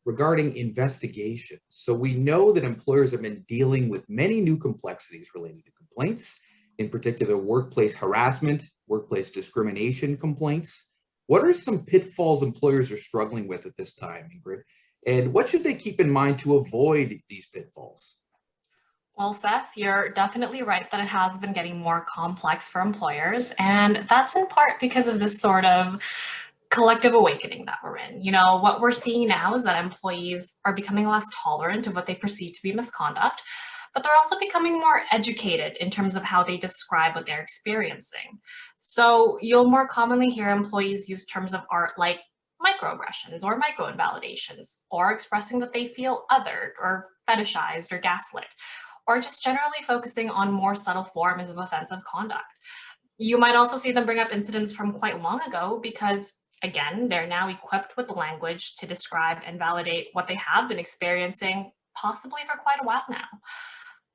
regarding investigations. So we know that employers have been dealing with many new complexities related to complaints, in particular workplace harassment, workplace discrimination complaints. What are some pitfalls employers are struggling with at this time, Ingrid? And what should they keep in mind to avoid these pitfalls? Well, Seth, you're definitely right that it has been getting more complex for employers. And that's in part because of this sort of collective awakening that we're in. What we're seeing now is that employees are becoming less tolerant of what they perceive to be misconduct, but they're also becoming more educated in terms of how they describe what they're experiencing. So you'll more commonly hear employees use terms of art like microaggressions or microinvalidations, or expressing that they feel othered or fetishized or gaslit, or just generally focusing on more subtle forms of offensive conduct. You might also see them bring up incidents from quite long ago because, again, they're now equipped with the language to describe and validate what they have been experiencing, possibly for quite a while now.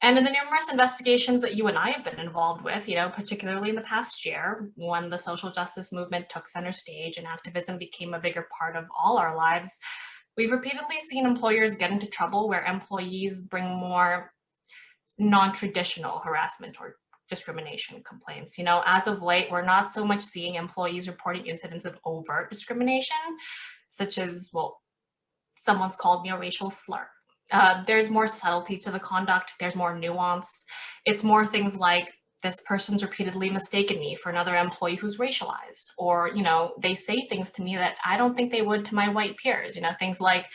And in the numerous investigations that you and I have been involved with, particularly in the past year, when the social justice movement took center stage and activism became a bigger part of all our lives, we've repeatedly seen employers get into trouble where employees bring more non-traditional harassment or discrimination complaints. As of late, we're not so much seeing employees reporting incidents of overt discrimination, such as, well, someone's called me a racial slur. There's more subtlety to the conduct. There's more nuance. It's more things like, this person's repeatedly mistaken me for another employee who's racialized, or, they say things to me that I don't think they would to my white peers. Things like,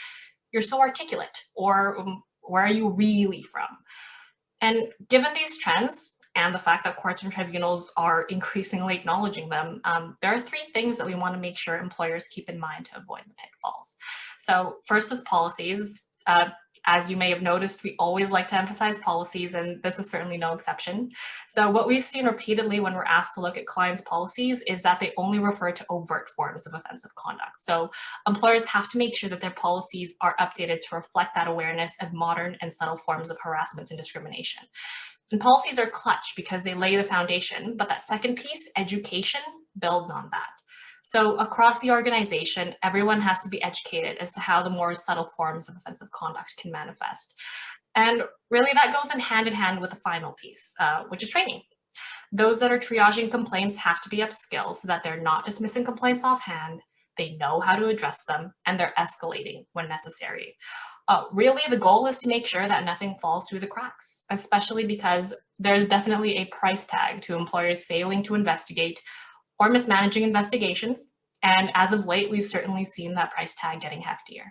you're so articulate, or where are you really from? And given these trends and the fact that courts and tribunals are increasingly acknowledging them, there are three things that we want to make sure employers keep in mind to avoid the pitfalls. So first is policies. As you may have noticed, we always like to emphasize policies, and this is certainly no exception. So what we've seen repeatedly when we're asked to look at clients' policies is that they only refer to overt forms of offensive conduct. So employers have to make sure that their policies are updated to reflect that awareness of modern and subtle forms of harassment and discrimination. And policies are clutch because they lay the foundation, but that second piece, education, builds on that. So across the organization, everyone has to be educated as to how the more subtle forms of offensive conduct can manifest. And really that goes in hand with the final piece, which is training. Those that are triaging complaints have to be upskilled so that they're not dismissing complaints offhand, they know how to address them, and they're escalating when necessary. Really, the goal is to make sure that nothing falls through the cracks, especially because there's definitely a price tag to employers failing to investigate or mismanaging investigations. And as of late, we've certainly seen that price tag getting heftier.